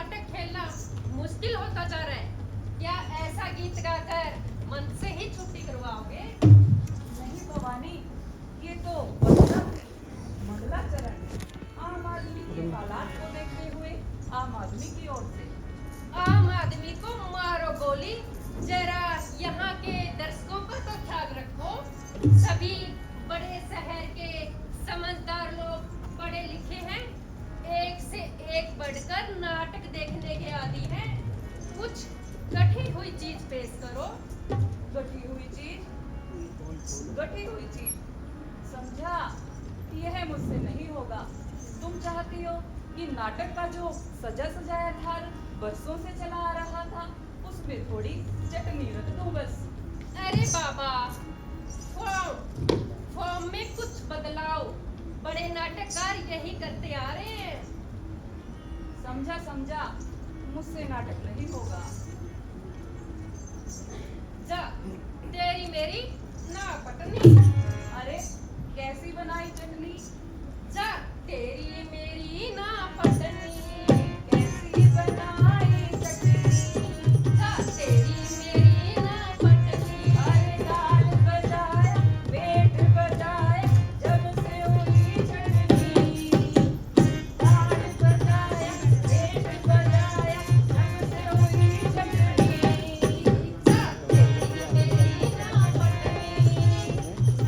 नाटक खेलना मुश्किल होता जा रहा है। क्या ऐसा गीत गाकर मन से ही छुट्टी करवाओगे? नहीं भवानी, ये तो मंगलाचरण है। आम आदमी के हालात को देखते हुए आम आदमी की ओर से। आम आदमी को मारो गोली, जरा यहाँ के दर्शकों का तो ख्याल रखो। सभी बड़े शहर के समझदार लोग पढ़े लिखे हैं, एक से एक बढ़कर नाटक देखने के आदी हैं। कुछ गठी हुई चीज पेश करो। गठी हुई चीज? गठी हुई चीज? समझा, यह मुझसे नहीं होगा। तुम चाहती हो कि नाटक का जो सजा सजाया धार बरसों से चला आ रहा था, उसमें थोड़ी चटनी रख दूं बस। अरे बाबा, फॉर्म में कुछ बदलाव, बड़े नाटककार यही करते आ रहे हैं। समझा समझा, मुझसे नाटक नहीं होगा। जा, तेरी मेरी ना पटनी। अरे कैसी बनाई चटनी? जा, तेरी मेरी ना पटनी। कैसी बनाई चटनी? जा, तेरी मेरी ना पटनी। अरे ताल बजाए, पेट बजाए, जब से हुई चटनी। ताल बजाए, पेट बजाए, जब से हुई चटनी। जा, तेरी मेरी ना पटनी।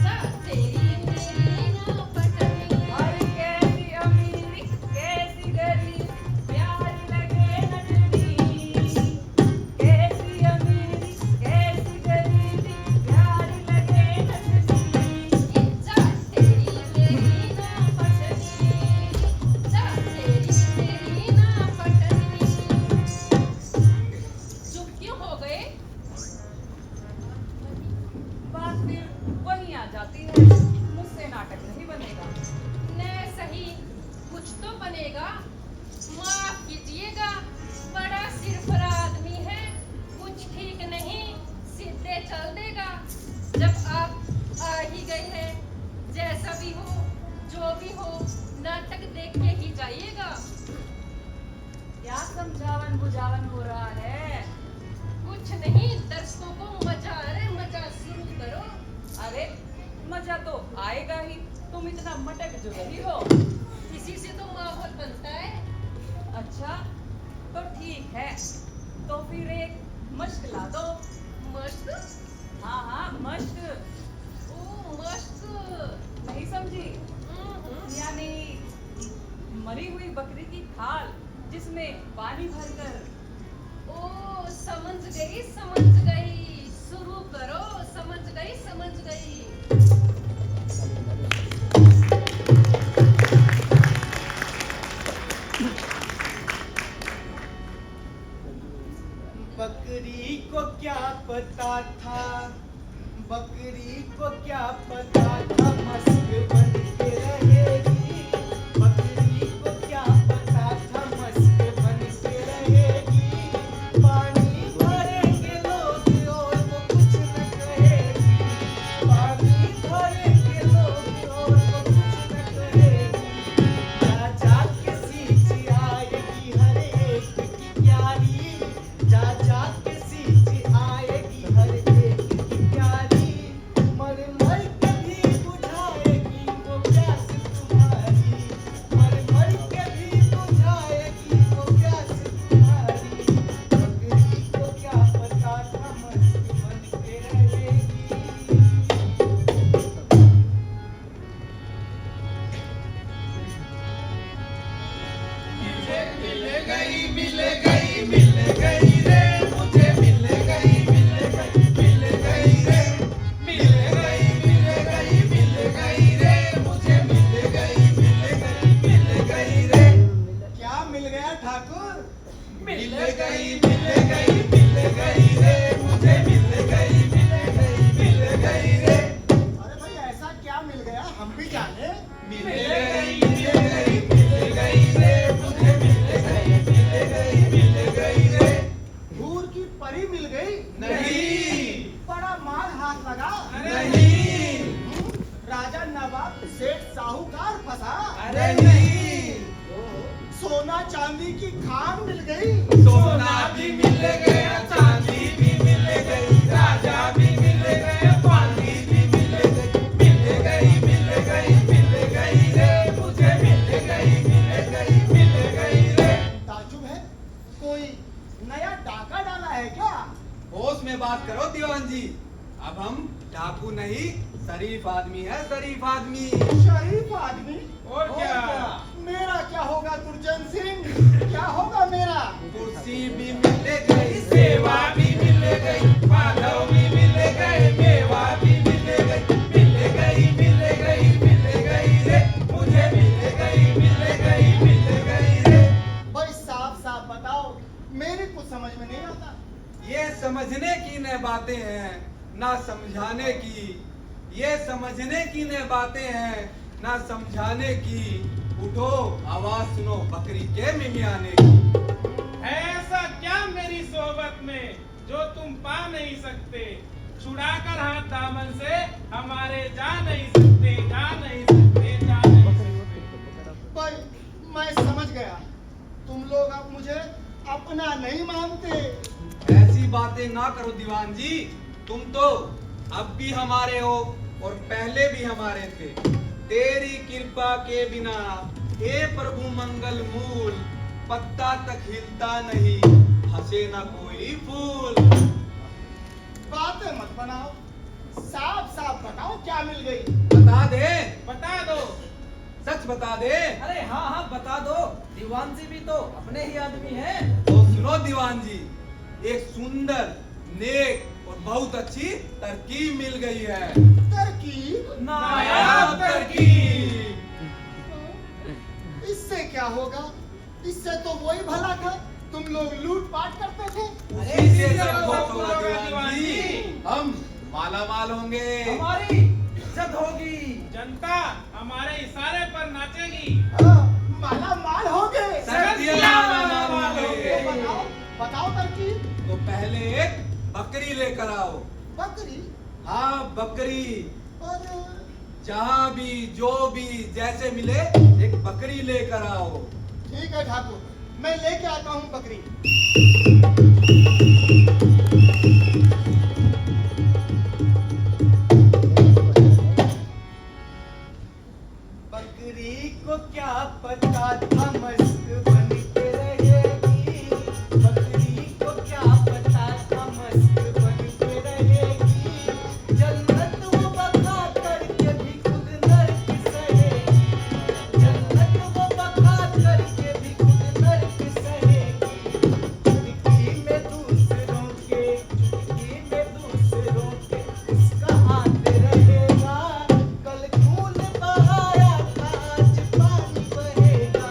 जा, तेरी मेरी ना पटनी। और कैसी अमीरी, कैसी गरीबी, प्यारी लगे नटनी। कैसी अमीरी, कैसी गरीबी, प्यारी लगे नटनी। जा, तेरी मेरी ना पटनी। जा, तेरी मेरी ना पटनी। चुप क्यों हो गए? बात फिर वही आ जाती है, मुझसे नाटक नहीं बनेगा। न सही, कुछ तो बनेगा। माफ कीजिएगा, बड़ा सिरफरा आदमी है, कुछ ठीक नहीं, सीधे चल देगा। जब आप आ ही गए हैं, जैसा भी हो, जो भी हो, नाटक देख के ही जाइएगा। क्या समझावन बुझावन हो रहा है? कुछ नहीं, दर्शकों को मजा आ रहा है, मजा शुरू करो। अरे मजा तो आएगा ही, तुम इतना मटक जो रही हो। इसी से तो माहौल बनता है। अच्छा तो ठीक है, तो फिर एक मश्क ला दो। मस्त? हाँ हाँ मश्क, ओ मस्त। नहीं समझी? हम्म। यानी मरी हुई बकरी की खाल जिसमें पानी भरकर। ओ समझ गई, समझ गई। शुरू करो, समझ गई, समझ गई। बकरी को क्या पता था, बकरी को क्या पता था मस्क बन के रहेगी। बकरी को क्या पता था मस्क बन के रहेगी। पानी भरेंगे लोग और वो कुछ न कहेगी। पानी भरेंगे लोग और वो कुछ न कहेगी। जा जा के सींच आएगी हर एक की प्यारी। जा जा के सींच आएगी हर एक की प्यारी। मर मर के भी बुझाएगी वो प्यास तुम्हारी। मर मर के भी बुझाएगी वो प्यास तुम्हारी। बकरी को क्या पता था मस्त बन के रहेगी। मिल गई रे, मुझे मिल गई रे। मिल गई रे, मुझे मिल गई रे। क्या मिल गया ठाकुर? मिल गई रे, मुझे मिल गई रे। अरे भाई ऐसा क्या मिल गया, हम भी जाने। मिल गई रे, मुझे मिल गई रे। दूर की परी मिल गई? नहीं बड़ा माल हाथ लगा? नहीं राजा नवाब सेठ साहूकार फंसा? नहीं सोना चांदी की खान मिल गई? सोना भी मिल गया, चांदी भी मिल गई, राजा भी मिल गए, पानी भी मिल गई, मिल गई रे, मुझे मिल गई रे। ताज्जुब है, कोई नया डाका डाला है क्या? होश में बात करो दीवान जी, अब हम डाकू नहीं शरीफ आदमी है, शरीफ आदमी। शरीफ आदमी? और क्या? मेरा क्या होगा दुर्जन सिंह? क्या होगा मेरा? कुर्सी भी मिल गई, सेवा भी मिल गई, माधव भी मिल गए, मेवा भी मिल गई रे, मुझे मिल गई रे। भाई साफ साफ बताओ, मेरे कुछ समझ में नहीं आता। ये समझने की न बातें हैं, ना समझाने की। ये समझने की न बातें हैं, ना समझाने की। उठो आवाज सुनो बकरी के मिमियाने की। है ऐसा क्या मेरी सोहबत में जो तुम पा नहीं सकते, छुड़ाकर हाथ दामन से हमारे जा नहीं सकते, जा नहीं सकते, जा नहीं सकते। भाई मैं समझ गया, तुम लोग अब मुझे अपना नहीं मानते। ऐसी बातें ना करो दीवान जी, तुम तो अब भी हमारे हो और पहले भी हमारे थे। तेरी कृपा के बिना हे प्रभु मंगल मूल, पत्ता तक हिलता नहीं, हंसे ना कोई फूल। बातें मत बनाओ, साफ साफ बताओ क्या मिल गई। बता दे, बता दो। सच बता दे। अरे हाँ हाँ बता दो, दीवान जी भी तो अपने ही आदमी हैं। तो सुनो दीवान जी, एक सुंदर नेक और बहुत अच्छी तरकीब मिल गई है। तरकीब? नायाब तरकीब। इससे क्या होगा? इससे तो वही भला था, तुम लोग लूटपाट करते थे। उसी से सब सब होगा होगा दीवान दीवान जी, जी। हम माला माल होंगे। हमारी इज्जत होगी। जनता हमारे इशारे पर नाचेगी। माला माल हो गए। सत्य माला माल होंगे। बताओ बताओ तरकीब। तो पहले एक बकरी लेकर आओ। बकरी? हाँ बकरी, और जहाँ भी जो भी जैसे मिले एक बकरी लेकर आओ। ठीक है ठाकुर, मैं लेके आता हूँ बकरी। बकरी को क्या पता था मस्त बन के रहेगी। बकरी को क्या पता था मस्त बन के रहेगी। जन्नत वो बता करके भी खुद नर्क सहेगी। जन्नत वो बता करके भी खुद नर्क सहेगी। चुटकी में दूसरों के, चुटकी में दूसरों के उसका हाथ रहेगा। कल खून बहाया था आज पानी बहेगा।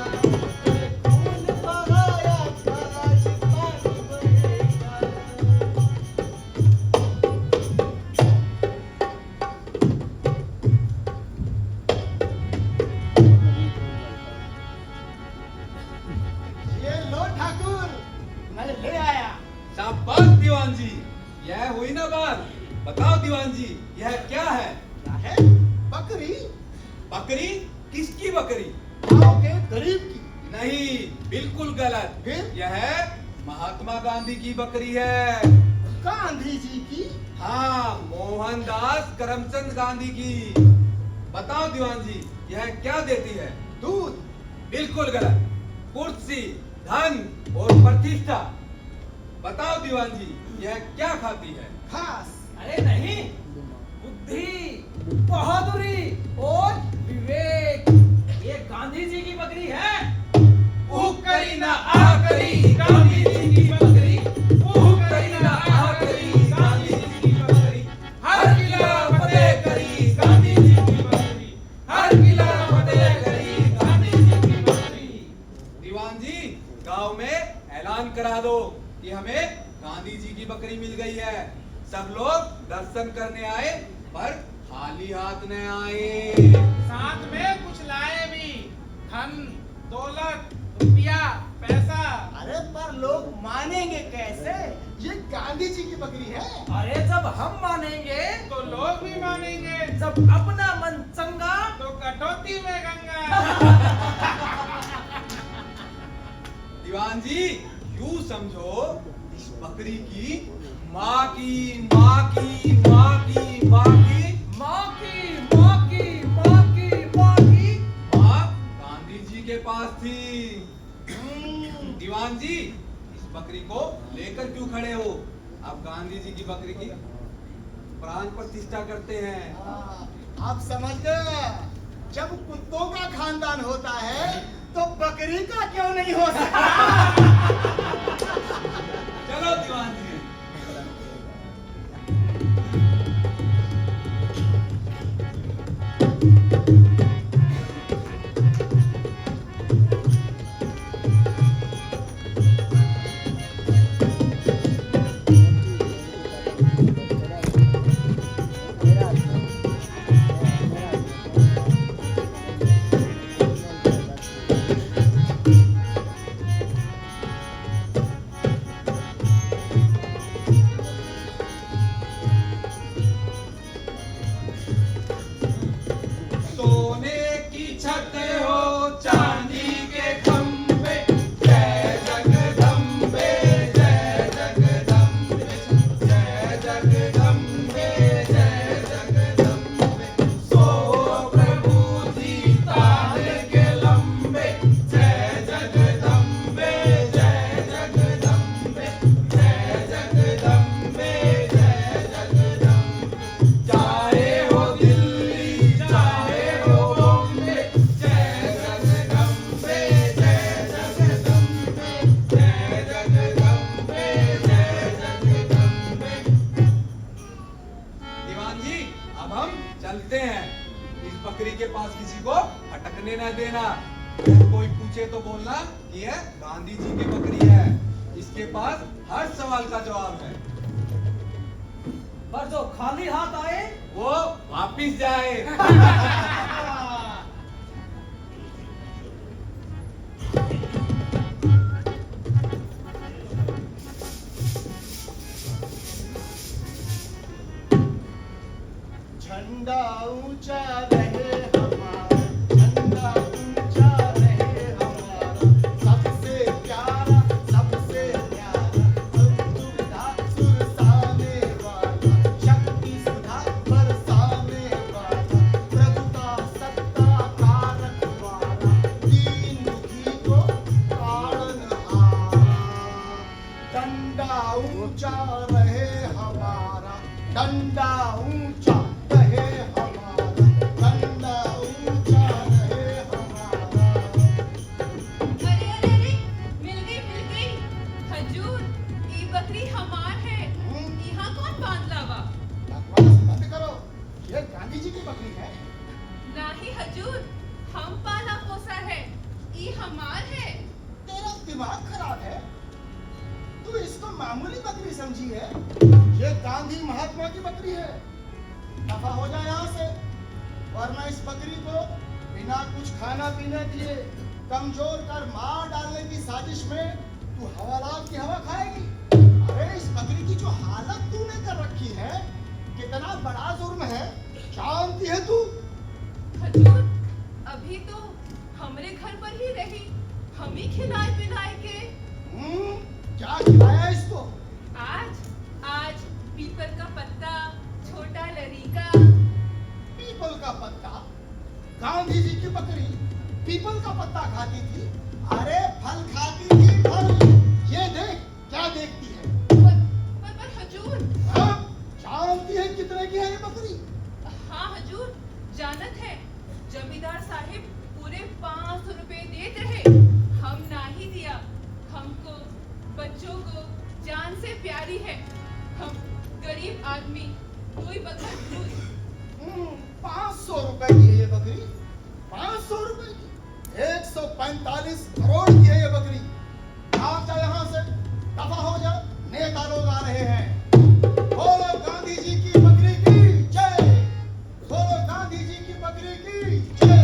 कल खून बहाया था आज पानी बहेगा। ये लो ठाकुर, मैं ले आया। शाबाश दीवान जी, यह हुई ना बात। बताओ दीवान जी, यह क्या है? क्या है? बकरी? बकरी? किसकी बकरी? गाँव के गरीब की। नहीं, बिल्कुल गलत। फिर? यह महात्मा गांधी की बकरी है। गांधी जी की? हाँ, मोहनदास करमचंद गांधी की। बताओ दीवान जी, यह क्या देती है? दूध? बिल्कुल गलत। कुर्सी, धन और प्रतिष्ठा। बताओ दीवान जी, यह क्या खाती है? घास? अरे नहीं, बुद्धि, बहादुरी और विवेक। ये गांधी जी की बकरी है। ऊख करी ना आह करी, गांधी जी की बकरी। ऊख करी ना आह करी, गांधी जी की बकरी। हर किला फतेह करी, गांधी जी की बकरी। हर किला फतेह करी, गांधी जी की बकरी। दीवान जी, गांव में ऐलान करा दो कि हमें गांधी जी की बकरी मिल गई है। सब लोग दर्शन करने आए पर खाली हाथ न आए। साथ में कुछ लाए भी, धन, दौलत, रुपया, पैसा। अरे पर लोग मानेंगे कैसे? ये गांधी जी की बकरी है। अरे जब हम मानेंगे, तो लोग भी मानेंगे। जब अपना मन चंगा, तो कटौती में गंगा। दीवान जी, यूं समझो इस बकरी की माँ की माँ की माँ की माँ की माँ की माँ की माँ की माँ की माँ गांधी जी के पास थी। दीवान जी, इस बकरी को लेकर क्यों खड़े हो? आप गांधी जी की बकरी की प्राण प्रतिष्ठा करते हैं। आप समझ गए, जब कुत्तों का खानदान होता है तो बकरी का क्यों नहीं हो सकता? चलो दीवान जी। सोने की छत हो चांदी के खंबे, जय जगदम्बे जय जगदम्बे जय जगदम्बे जय जगदम्बे। सो प्रभु जी ताल के लंबे, जय जगदम्बे जय जगदम्बे जय जगदम्बे जय जगदम्बे। चाहे हो दिल्ली चाहे हो बॉम्बे, जय जगदम्बे जय जगदम्बे जय जगदम्बे जय जगदम्बे। दीवान जी, अब हम चलते हैं। इस बकरी के पास किसी को अटकने न देना। कोई पूछे तो बोलना कि यह गांधी जी की बकरी है। इसके पास हर सवाल का जवाब है। पर जो खाली हाथ आए वो वापिस जाए। झंडा ऊंचा रहे हमारा, झंडा ऊंचा रहे हमारा, सबसे प्यारा सुविधा सुरसाने वाला, शक्ति सुधा बरसाने वाला, प्रभुता सत्ता का रखवाला, दीन दुखी को ताड़नहारा। डंडा ऊंचा रहे हमारा, डंडा ऊंचा रहे हमारा, डंडा ऊंचा रहे हमारा। अरे अरे अरे, मिल गई हजूर, ये बकरी हमार है। यहाँ कौन बांध लावा? बकवास बंद करो, ये गांधी जी की बकरी है। नाही हजूर, हम पाला पोसा है, ये हमार है। तेरा दिमाग खराब है, तू इसको मामूली बकरी समझी है? ये गांधी महात्मा की बकरी है। दफा हो जाए यहाँ से, वरना इस बकरी को बिना कुछ खाना पीने दिए कमजोर कर मार डालने की साजिश में तू हवालात की हवा खाएगी। अरे इस बकरी की जो हालत तूने कर रखी है, कितना बड़ा जुर्म है, जानती है तू? हजूर, अभी तो हमरे घर पर ही रही, हम ही खिलाए पिलाए के। क्या खिलाया इसको? आज पीपल का पत्ता, छोटा लरीका। पीपल का पत्ता? गांधी जी की बकरी पीपल का पत्ता खाती थी? अरे फल खाती थी, फल। ये देख, क्या देखती है? पर हजूर। हाँ? जानती है कितने की है ये बकरी? हाँ हजूर, जानत है। जमींदार साहिब पूरे 500 रुपए देते रहे, हम ना ही दिया। हमको बच्चों को जान से प्यारी है, हम गरीब आदमी, कोई बकरा दूध। 500 रुपए की है ये बकरी? 500 रुपए की? 145 करोड़ की है ये बकरी। भाग जा यहाँ से, दफा हो जा, नेता लोग आ रहे हैं। बोलो गांधी जी की बकरी की जय, बोलो गांधी जी की बकरी की जय,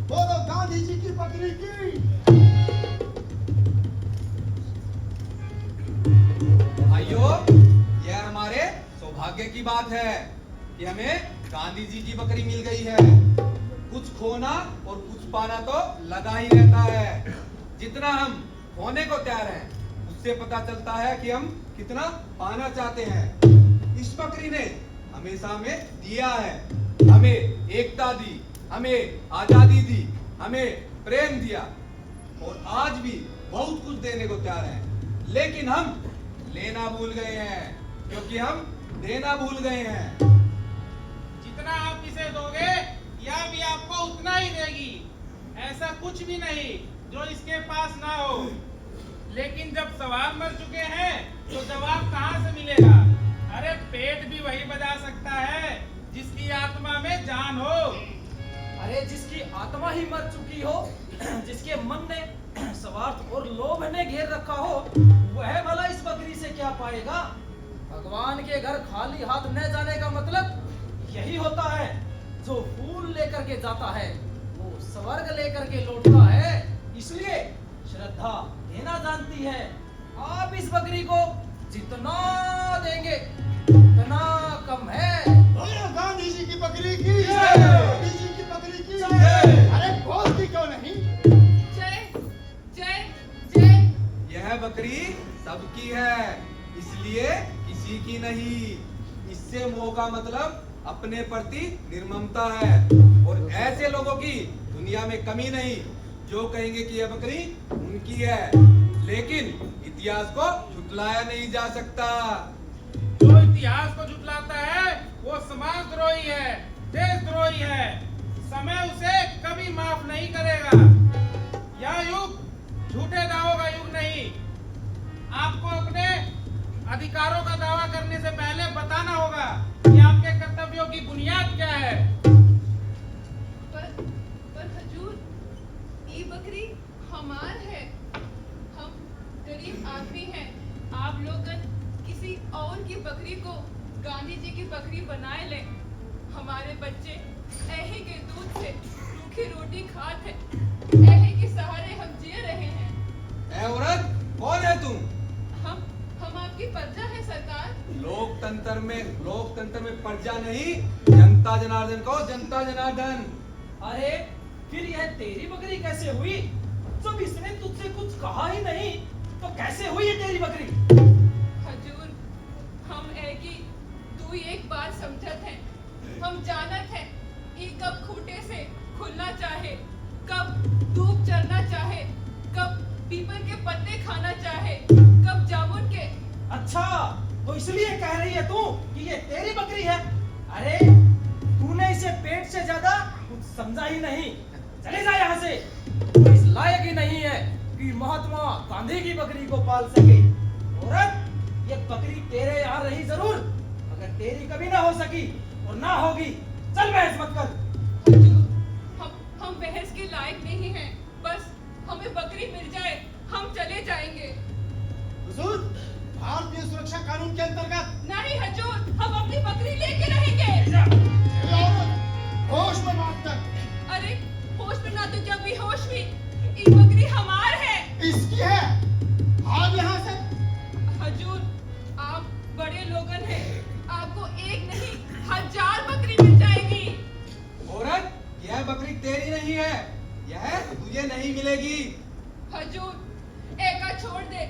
बोलो गांधी जी की बकरी की। भाइयों, यह हमारे सौभाग्य की बात है कि हमें गांधी जी की बकरी मिल गई है। कुछ खोना और कुछ पाना तो लगा ही रहता है। जितना हम खोने को तैयार हैं, उससे इससे पता चलता है कि हम कितना पाना चाहते हैं। इस बकरी ने हमेशा हमें दिया है, हमें एकता दी, हमें आजादी दी, हमें प्रेम दिया और आज भी बहुत कुछ देने को तैयार है। लेकिन हम लेना भूल गए हैं क्योंकि हम देना भूल गए हैं। जितना आप इसे दोगे यह भी आपको उतना ही देगी। ऐसा कुछ भी नहीं जो इसके पास ना हो। लेकिन जब सवाल मर चुके हैं तो जवाब कहाँ से मिलेगा? अरे पेट भी वही बजा सकता है जिसकी आत्मा में जान हो। अरे जिसकी आत्मा ही मर चुकी हो, जिसके मन ने स्वार्थ और लोभ ने घेर रखा हो, वह भला इस बकरी से क्या पाएगा? भगवान के घर खाली हाथ न जाने का मतलब यही होता है। जो फूल लेकर के जाता है वो स्वर्ग लेकर के लौटता है। इसलिए श्रद्धा देना जानती है। आप इस बकरी को जितना देंगे उतना कम है। बोलो गांधी जी की बकरी की जय, गांधी जी की बकरी की जय। अरे बोलती क्यों नहीं? जय जय जय। यह बकरी सबकी है, इसलिए किसी की नहीं। इससे मोह का मतलब अपने प्रति निर्ममता है और ऐसे लोगों की दुनिया में कमी नहीं जो कहेंगे कि यह बकरी उनकी है। लेकिन इतिहास को झुटलाया नहीं जा सकता। जो इतिहास को झुटलाता है वो समाजद्रोही है, देशद्रोही है। समय उसे कभी माफ नहीं करेगा। यह युग झूठे दावों का युग नहीं। आपको अपने अधिकारों का दावा करने से पहले बताना होगा कि आपके कर्तव्यों की बुनियाद क्या है। पर हजूर, ये बकरी हमार है। हम गरीब आदमी हैं। आप लोग किसी और की बकरी को गांधी जी की बकरी बनाए ले। हमारे बच्चे ऐहे के दूध से रूखी रोटी खाते हैं। ऐहे के सहारे हम जी रहे हैं। ऐ औरत, कौन है तुम? हम आपकी प्रजा है सरकार। लोकतंत्र में प्रजा नहीं, जनता जनार्दन कहो, जनता जनार्दन। अरे फिर यह तेरी बकरी कैसे हुई? जब इसने तुझसे कुछ कहा ही नहीं तो कैसे हुई ये तेरी बकरी? हजूर, हम एक ही तू एक बात समझत है। हम जानत है ये कब खूंटे से खुलना चाहे, कब धूप चरना चाहे, कब पीपल के पत्ते खाना चाहे, कब जामुन के। अच्छा, तो इसलिए कह रही है तू कि ये तेरी बकरी है? अरे तूने इसे पेट से ज्यादा कुछ समझा ही नहीं। चले जा यहाँ से। तू इस लायक ही नहीं है कि महात्मा गांधी की बकरी को पाल सके। औरत, ये बकरी तेरे यहाँ रही जरूर, मगर तेरी कभी ना हो सकी और ना होगी। चल बहस मत कर। हजूर, हम बहस के लायक नहीं हैं। बस हमें बकरी मिल जाए, हम चले जाएंगे। हुजूर, भारतीय सुरक्षा कानून के अंतर्गत नहीं हजूर, हम अपनी बकरी लेके रहेंगे। ये औरत होश में बात कर। अरे होश में ना तो क्या बेहोश भी। ये बकरी हमार है। इसकी है। भाग यहाँ से। हजूर, आप बड़े लोगन हैं। आपको एक नहीं 1000 बकरी मिल जाएगी। औरत, यह बकरी तेरी नहीं है, यह तुझे नहीं मिलेगी। हजूर, एका छोड़ दे।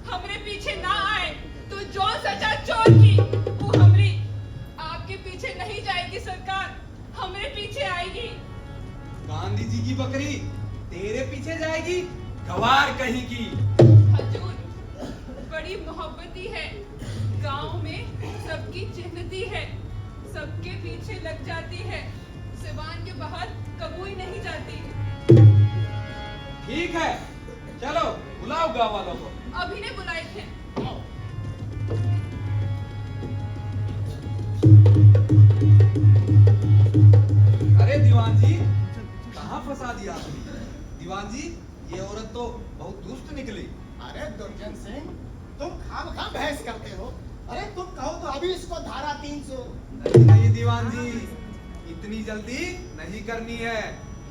हमरे पीछे ना आए तो जो सजा चोर की वो हमरी आपके पीछे नहीं जाएगी सरकार, हमरे पीछे आएगी। गांधी जी की बकरी तेरे पीछे जाएगी? गवार कहीं की। हजूर, बड़ी मोहब्बती है। गांव में सबकी चिन्हती है, सबके पीछे लग जाती है। सिवान के बाहर कबूई नहीं जाती। ठीक है, चलो बुलाओ गाँव वालों को। अभी ने बुलाए थे। अरे दीवान जी, कहाँ फंसा दिया? दीवान जी, ये औरत तो बहुत दुष्ट निकली। अरे दुर्जन सिंह, तुम खामखा बहस करते हो। अरे तुम कहो तो अभी इसको धारा 300। नहीं नहीं दीवान जी, इतनी जल्दी नहीं करनी है।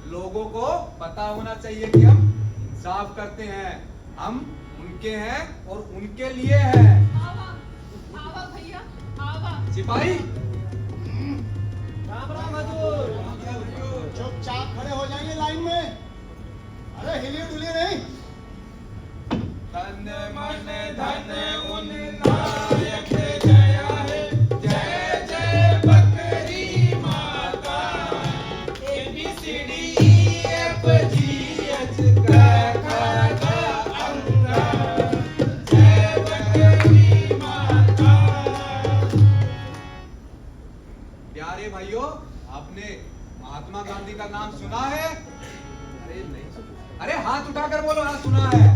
लोगों को पता होना चाहिए कि हम इंसाफ करते हैं, हम उनके हैं और उनके लिए हैं। आवा, आवा भैया, आवा। सिपाही, राम राम हजूर। चुपचाप खड़े हो जाइए लाइन में। अरे हिलिए डुलिए नहीं। तन मन धन उन नायक जया है, जय जय बकरी माता। ABCD EFG जय बकरी माता। प्यारे भाइयों, आपने महात्मा गांधी का नाम सुना है? अरे नहीं, अरे हाथ उठाकर बोलो, हाँ सुना है।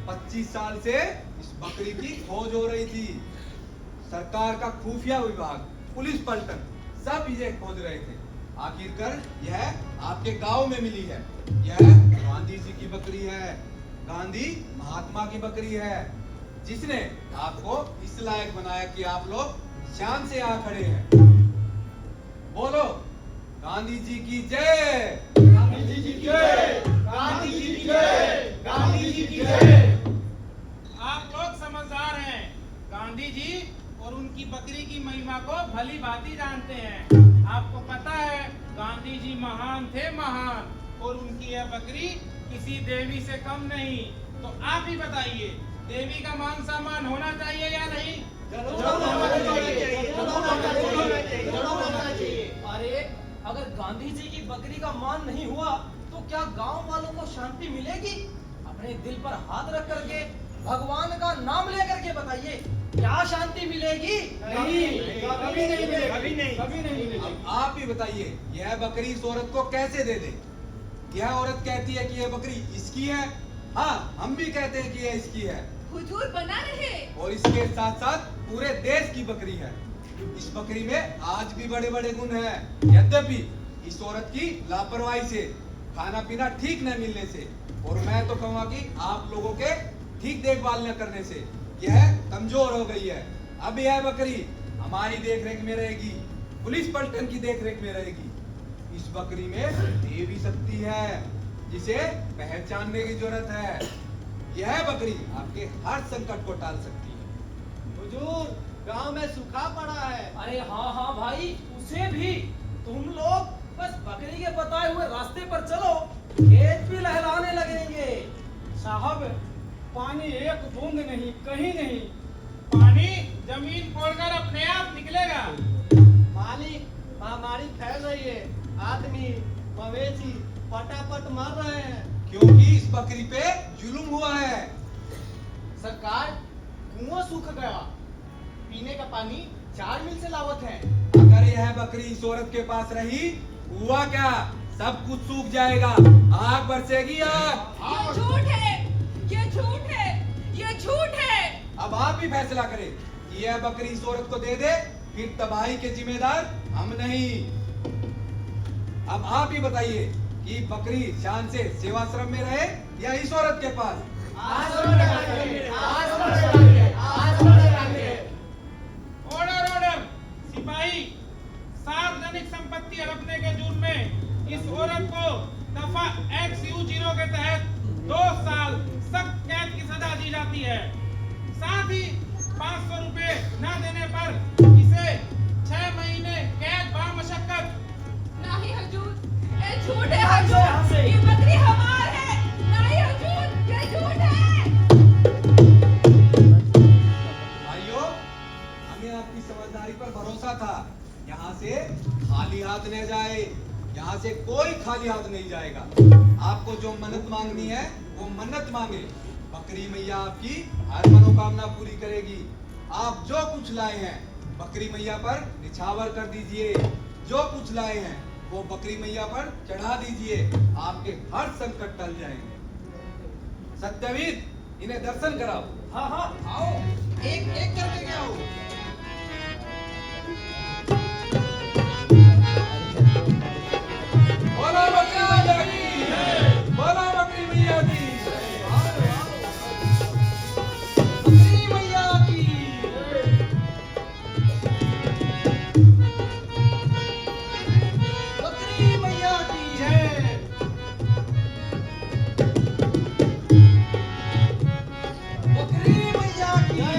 25 साल से इस बकरी की खोज हो रही थी। सरकार का खुफिया विभाग, पुलिस पलटन सब इसे खोज रहे थे। आखिरकार यह आपके गांव में मिली है। यह गांधी जी की बकरी है। गांधी महात्मा की बकरी है, जिसने आपको इस लायक बनाया कि आप लोग शान से आ खड़े हैं। बोलो गांधी जी की जय, गांधी जी की जय, गांधी जी की जय, गांधी जी की जय। आप लोग समझदार हैं। गांधी जी और उनकी बकरी की महिमा को भली भांति जानते हैं। आपको पता है गांधी जी महान थे, महान, और उनकी यह बकरी किसी देवी से कम नहीं। तो आप ही बताइए, देवी का मान सम्मान होना चाहिए या नहीं? अरे अगर गांधी जी की बकरी का मान नहीं हुआ तो क्या गांव वालों को शांति मिलेगी? अपने दिल पर हाथ रख करके भगवान का नाम लेकर के बताइए, क्या शांति मिलेगी? नहीं, कभी नहीं मिलेगी, कभी नहीं, कभी नहीं मिलेगी। अब आप ही बताइए, यह बकरी इस औरत को कैसे दे दे? यह औरत कहती है कि यह बकरी इसकी है। हाँ, हम भी कहते हैं कि यह इसकी है। हुजूर बना रहे। और इसके साथ साथ पूरे देश की बकरी है। इस बकरी में आज भी बड़े बड़े गुण हैं। यद्यपि इस औरत की लापरवाही से, खाना पीना ठीक न मिलने से, और मैं तो कहूँगा कि आप लोगों के ठीक देखभाल न करने से यह कमजोर हो गई है। अब यह बकरी हमारी देखरेख में रहेगी, पुलिस पलटन की देखरेख में रहेगी। इस बकरी में देवी शक्ति है, जिसे पहचानने की जरूरत है। यह बकरी आपके हर संकट को टाल सकती है। हुजूर, गांव में सूखा पड़ा है। अरे हाँ हाँ भाई, उसे भी तुम लोग बस बकरी के बताए हुए रास्ते पर चलो, खेत भी लहराने लगेंगे। साहब, पानी एक बूंद नहीं, कहीं नहीं। पानी जमीन खोदकर अपने आप निकलेगा। मालिक, महामारी फैल रही है। आदमी, मवेशी फटाफट मर रहे हैं। क्योंकि इस बकरी पे जुल्म हुआ है। सरकार, कुआं सूख गया। पीने का पानी 4 मील से लावत है। अगर यह बकरी इस औरत के पास रही, हुआ क्या? सब कुछ सूख जाएगा, आग बरसेगी आग। ये झूठ है, ये झूठ है, ये झूठ है। अब आप ही फैसला करें कि यह बकरी इस औरत को दे दे, फिर तबाही के जिम्मेदार हम नहीं। अब आप ही बताइए कि बकरी शान से सेवाश्रम में रहे या इस औरत के पास? Order order. सिपाही, सार्वजनिक संपत्ति हड़पने के जुर्म में इस औरत को दफा XU0 के तहत 2 साल सख्त कैद की सजा दी जाती है। साथ ही 500 रुपए न देने पर इसे 6 महीने कैद बामशक्कत। नहीं हुजूर, ये झूठ है हुजूर। ये बकरी हमार है। नहीं हुजूर, ये झूठ है। भाइयों, हमें आपकी समझदारी पर भरोसा था। यहाँ से खाली हाथ न जाए, यहाँ से कोई खाली हाथ नहीं जाएगा। आपको जो मन्नत मांगनी है वो मन्नत मांगे, बकरी मैया आपकी हर मनोकामना पूरी करेगी। आप जो कुछ लाए हैं बकरी मैया पर निछावर कर दीजिए। जो कुछ लाए हैं वो बकरी मैया पर चढ़ा दीजिए, आपके हर संकट टल जाएंगे। सत्यवीर, इन्हें दर्शन कराओ। हाँ हाँ, आओ, एक एक करके आओ। बोलो बकरी मैया की, बोलो बकरी मैया की। बकरी मैया की। बकरी मैया की जय। बकरी मैया की।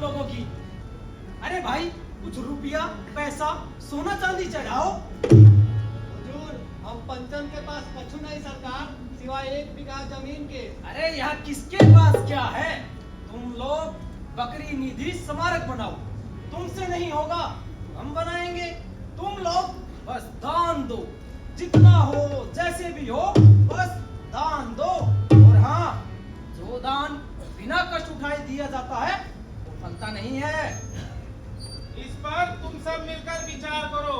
लोगों की। अरे भाई कुछ रुपया पैसा सोना चांदी चढ़ाओ। हुजूर, हम पंचन के पास कछु नहीं सरकार, सिवाय 1 बीघा जमीन के। अरे यहाँ किसके पास क्या है? तुम लोग बकरी निधि स्मारक बनाओ। तुमसे नहीं होगा, हम बनाएंगे। तुम लोग बस दान दो, जितना हो जैसे भी हो, बस दान दो। और हाँ, जो दान बिना कष्ट उठाए दिया जाता है वो फलता नहीं है। इस पर तुम सब मिलकर विचार करो।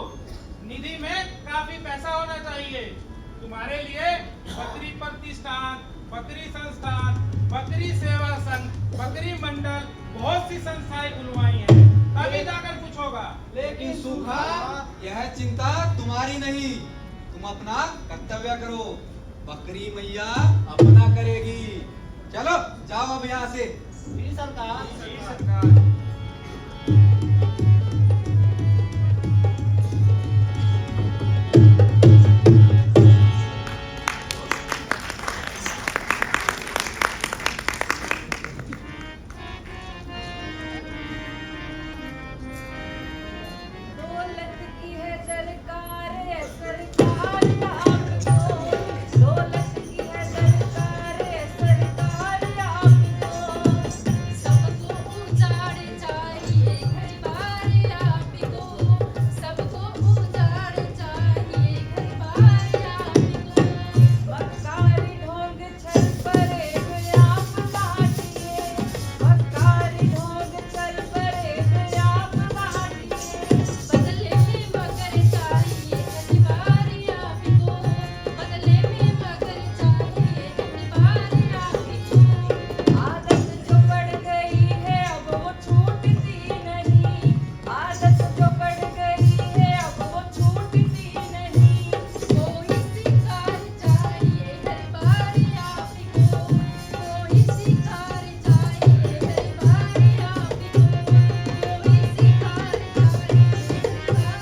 निधि में काफी पैसा होना चाहिए। तुम्हारे लिए बकरी प्रतिष्ठान, बकरी संस्थान, बकरी सेवा संघ, बकरी मंडल, बहुत सी संस्थाएं बुलवाई हैं। तभी जाकर कुछ होगा। लेकिन सूखा, यह चिंता तुम्हारी नहीं, तुम अपना कर्तव्य करो, बकरी मैया अपना करेगी। चलो जाओ अब यहाँ से। जी सरकार। जी सरकार। दौलत की है सरकार, सरकार आपको। दौलत की है सरकार, सरकार आपको। सबको उजाड़ चाहिए घर बार आपको, सबको उजाड़ चाहिए घर बार आपको। बकारी ढोंग छल परे आप बाटिए, बकारी ढोंग छल परे आप बाटिए। बदले में मगर चाहिए घर बार आपको, बदले में मगर चाहिए घर बार आपको। आदत जो पड़ गई है अब वो छूटती नहीं, आदत जो पड़ गई है अब वो छूटती नहीं। कोई शिकार चाहिए घर बार आपको, कोई शिकार चाहिए घर बार आपको, कोई शिकार चाहिए घर बार।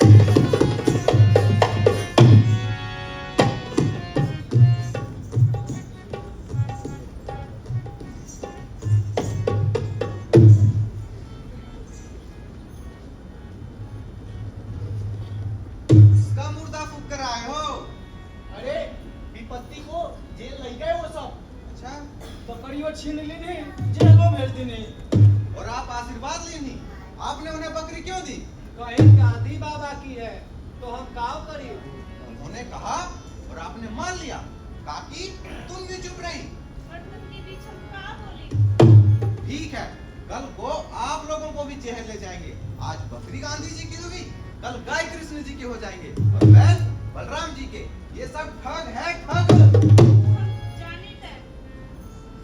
इसका मुर्दा फूक कर आए हो? अरे विपत्ति को जेल ले गए वो सब। अच्छा, बकरियों छीन लेने, जेलों भेज देने। और आप आशीर्वाद लेनी, आपने उन्हें बकरी क्यों दी? कहीं गांधी बाबा की है तो हम काव करी। उन्होंने कहा और आपने मान लिया। काकी तुम भी चुप रही। ठीक है, कल को आप लोगों को भी जेल ले जाएंगे। आज बकरी गांधी जी की हुई, कल गाय कृष्ण जी के हो जाएंगे, और बैल बलराम जी के। ये सब ठग है, ठग।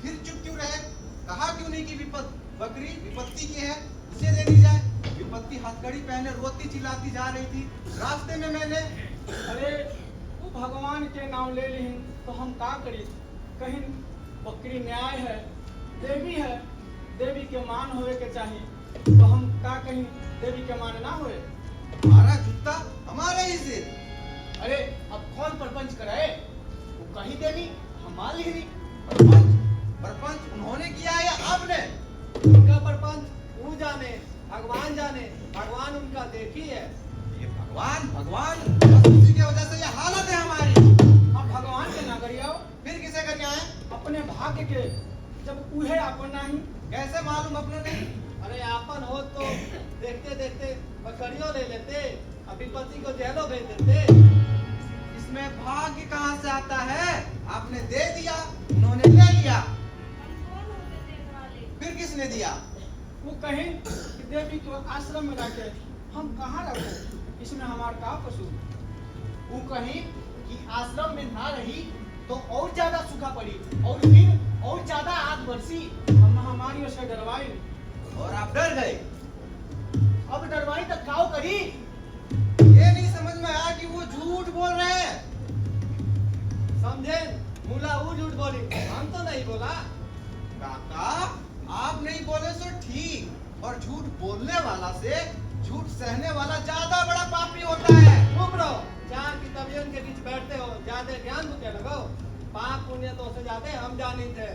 फिर चुप क्यों रहे? कहा क्यों नहीं कि बकरी विपत्ति की है, उसे दे दी जाए? विपत्ति हथकड़ी पहने रोती चिल्लाती जा रही थी। रास्ते में मैंने अरे वो भगवान के नाम ले ली तो हम का करी? कहीं बकरी न्याय है, देवी है, देवी के मान होए के चाहिए, तो हम का कहीं देवी के मान ना होए? हमारा जूता हमारे ही सिर। अरे अब कौन परपंच कराए? वो कहीं देवी, हम मान ली नहीं। परपंच परपंच उन्होंने किया या आपने? उनका परपंच वो जाने, भगवान जाने, भगवान उनका देखी है। ये भगवान भगवान बस उसी की वजह से ये हालत है हमारी। अब भगवान के ना करिए, फिर किसे करके आए? अपने भाग्य के, जब उहे अपना ही। कैसे मालूम अपने नहीं? अरे आपन हो तो देखते देखते बकरियों ले लेते, अभी पति को जेलों भेज देते। इसमें भाग्य कहाँ से आता है? आपने दे दिया, उन्होंने ले लिया। फिर किसने दिया? वो कहीं कि देवी को आश्रम में रखे, हम कहाँ रखो? इसमें हमारा का कसूर? वो कहीं कि आश्रम में ना रही तो और ज्यादा सूखा पड़ी, और फिर और ज्यादा आग बरसी। हम महामारियों से डरवाई, और आप डर गए। अब डरवाई तो काव करी। ये नहीं समझ में आया कि वो झूठ बोल रहे हैं। समझे? मुला वो झूठ बोली, हम तो नहीं बोला। काका आप नहीं बोले सो ठीक, और झूठ बोलने वाला से झूठ सहने वाला ज्यादा बड़ा पापी होता है। चुप रहो, चार की तबियत के बीच बैठते हो, ज्यादा ज्ञान मुझे लगो। पाप पुण्य तो से जाते हम जाने थे।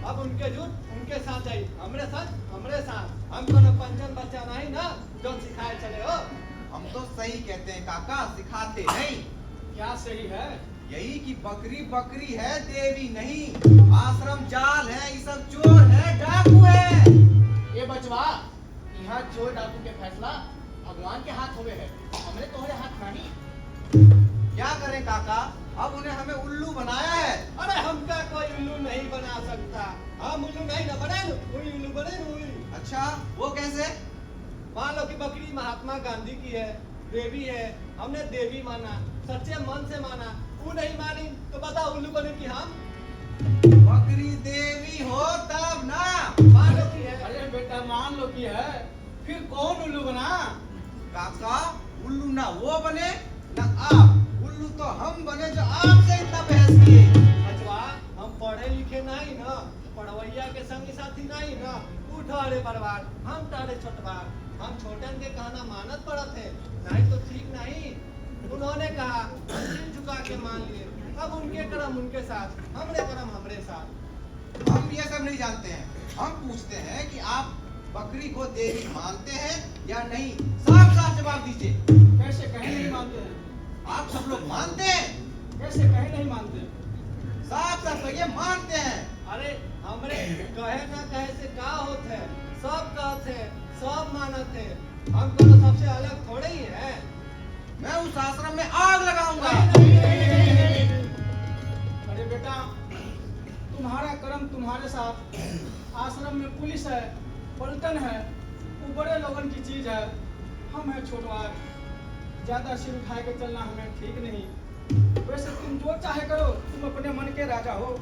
अब उनके झूठ उनके साथ आई, हमरे साथ हमको न पंचन बच्चा नहीं ना जो सिखाए चले हो। हम तो सही कहते हैं काका, सिखाते नहीं। क्या सही है? यही कि बकरी बकरी है, देवी नहीं। आश्रम जाल है, ये सब चोर है, डाकू है। ये बचवा, यहाँ चोर डाकू के फैसला भगवान के हाथ हुए है, हमरे तोहरे हाथ नहीं। क्या करें काका, अब उन्हें हमें उल्लू बनाया है। अरे हमका कोई उल्लू नहीं बना सकता, हम उल्लू नहीं ना बने, हुई उल्लू बने हुई। अच्छा, वो कैसे? मान लो कि बकरी महात्मा गांधी की है, देवी है, हमने देवी माना, सच्चे मन से माना, वो नहीं मानी तो बताओ उल्लू बने कि हम? बकरी देवी हो तब ना। मान लो कि है। अरे बेटा मान लो कि है, फिर कौन उल्लू बना? काका, उल्लू ना वो बने ना आप। उल्लू तो हम बने जो आपसे इतना बहस किए। अजवा, हम पढ़े लिखे नहीं ना, पढ़वैया के संगी साथी नहीं ना, उठारे बरबार, हम तारे छोटबार, हम छोटन के कहना मानत पड़त है, नहीं तो ठीक नहीं। उन्होंने कहा, हम सिर झुका के मान लिए, अब उनके कर्म उनके साथ, हमरे कर्म हमरे साथ। हम ये सब नहीं जानते हैं, हम पूछते हैं कि आप बकरी को देवी मानते हैं या नहीं? साफ साफ जवाब दीजिए। कैसे कहीं नहीं मानते हैं? आप सब लोग मानते हैं? कैसे कहीं नहीं मानते? साफ साफ कहिए, मानते हैं। अरे हमरे कहे ना कहे से का होत है, सब कहत है, सब मानत है, हमको तो सबसे अलग थोड़े ही है। मैं उस आश्रम में आग लगाऊंगा। अरे बेटा, तुम्हारा कर्म तुम्हारे साथ। आश्रम में पुलिस है, पलटन है, वो बड़े लोगन की चीज है, हम है छोटवार, ज्यादा सिर उठा के चलना हमें ठीक नहीं। वैसे तुम जो चाहे करो, तुम अपने मन के राजा हो।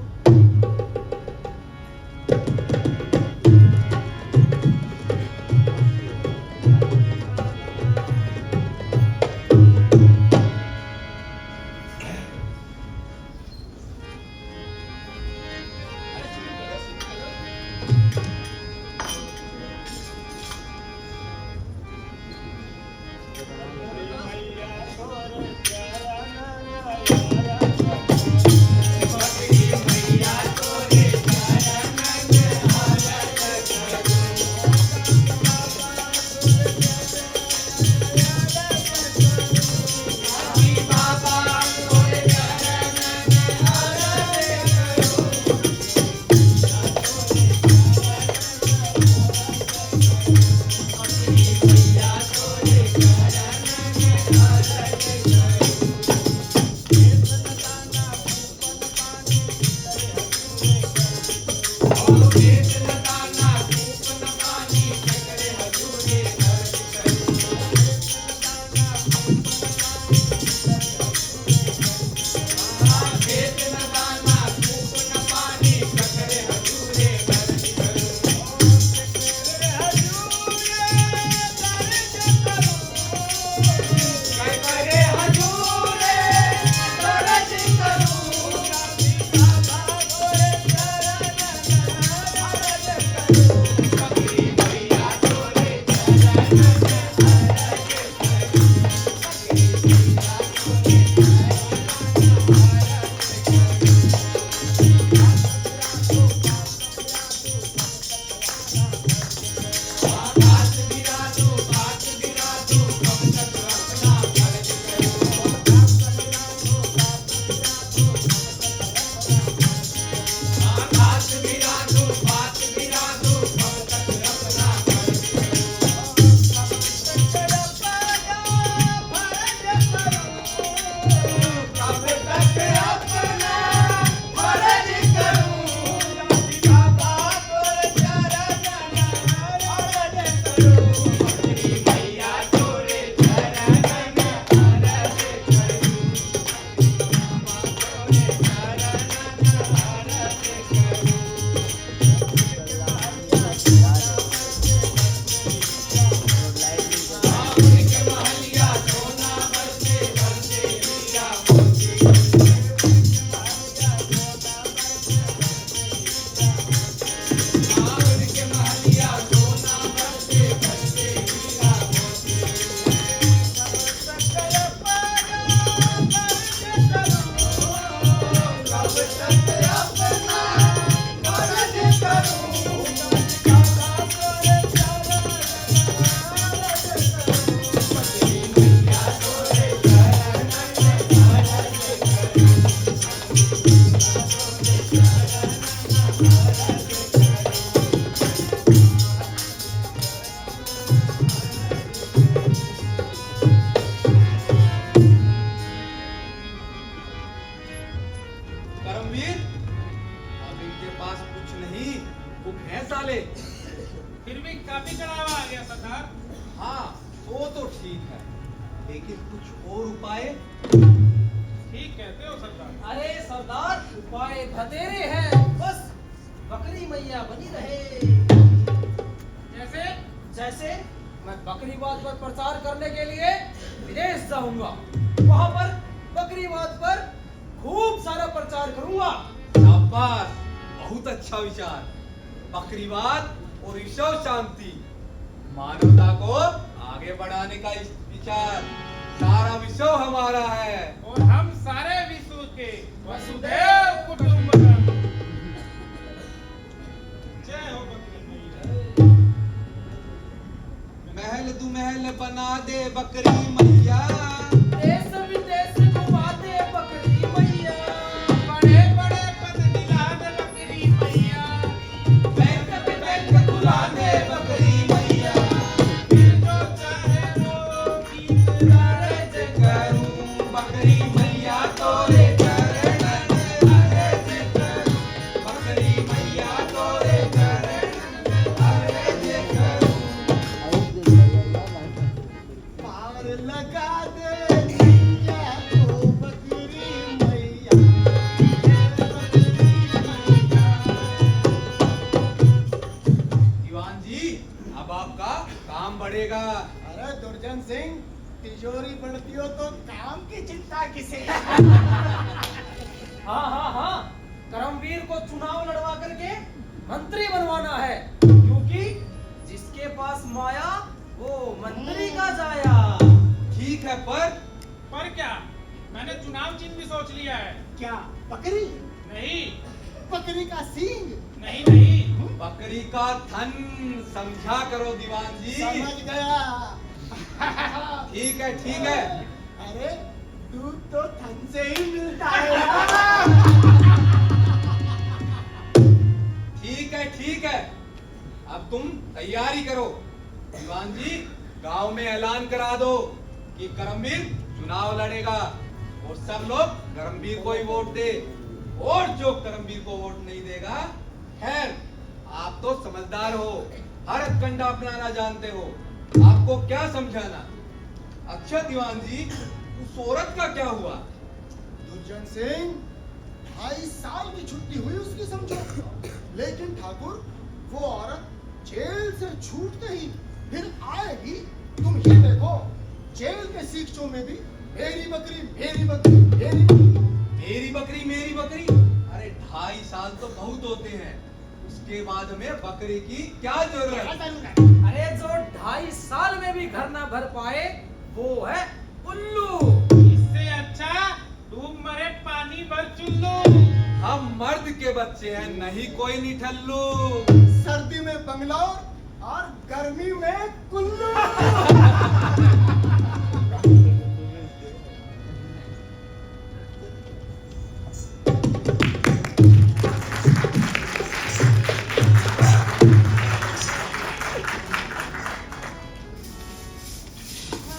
साले। फिर भी काफी चढ़ावा आ गया सरदार। हाँ वो तो ठीक है, लेकिन कुछ और उपाय? ठीक कहते हो सरदार। अरे सरदार, उपाय बतेरे हैं, बस बकरी मैया बनी रहे। जैसे जैसे मैं बकरीवाद पर प्रचार करने के लिए विदेश जाऊंगा, वहां पर बकरीवाद पर खूब सारा प्रचार करूंगा। शाबाश, बहुत अच्छा विचार। बकरीवाद और विश्व शांति, मानवता को आगे बढ़ाने का इस विचार, सारा विश्व हमारा है। और हम सारे विश्व के वसुदेव कुटुंबकम। जय हो बकरी मैया। महल दु महल बना दे बकरी मैया, देश विदेश घुमा दे बकरी मैया, बड़े बड़े पद दिला दे बकरी मैया। बैंक पे बैंक खुला दे बकरी मैया, फिर जो चाहे वो गीत गाए जे करूं बकरी मैया तोरे चरणन, अरे जे करूं बकरी मैया तोरे चरणन, अरे जे करूं। पार लगा दे मैया को बकरी मैया, दीवान जी, अब आपका काम बढ़ेगा। अरे दुर्जन सिंह, तिजोरी बढ़ती हो तो काम की चिंता किसे? हाँ, करमवीर को चुनाव लड़वा करके मंत्री बनवाना है, क्योंकि जिसके पास माया वो मंत्री का जाया। ठीक है, पर क्या, मैंने चुनाव चिन्ह भी सोच लिया है। क्या बकरी? नहीं बकरी का सींग? नहीं नहीं, बकरी का थन, समझा करो दीवान जी। समझ गया। ठीक है, ठीक है। अरे दूध तो थन से ही मिलता है। ठीक है, ठीक है, अब तुम तैयारी करो। दीवान जी, गांव में ऐलान करा दो कि करमवीर चुनाव लड़ेगा और सब लोग करमवीर को ही वोट दे, और जो करमवीर को वोट नहीं देगा, खैर आप तो समझदार हो, हर कंडा अपनाना जानते हो, आपको क्या समझाना। अच्छा दीवान जी, उस औरत का क्या हुआ? दुर्जन सिंह, 2.5 साल की छुट्टी हुई उसकी समझो, लेकिन ठाकुर वो औरत जेल से छूटते ही फिर आएगी। तुम ये देखो, जेल के सीखचों में भी मेरी बकरी मेरी बकरी मेरी बकरी। मेरी बकरी मेरी बकरी, अरे 2.5 साल तो बहुत होते हैं, उसके बाद में बकरी की क्या जरूरत? अरे जो 2.5 साल में भी घर ना भर पाए वो है उल्लू। इससे अच्छा डूब मरे पानी भर चुल्लू। हम मर्द के बच्चे हैं, नहीं कोई निठल्लू। सर्दी में बंगलौर और गर्मी में कुल्लू।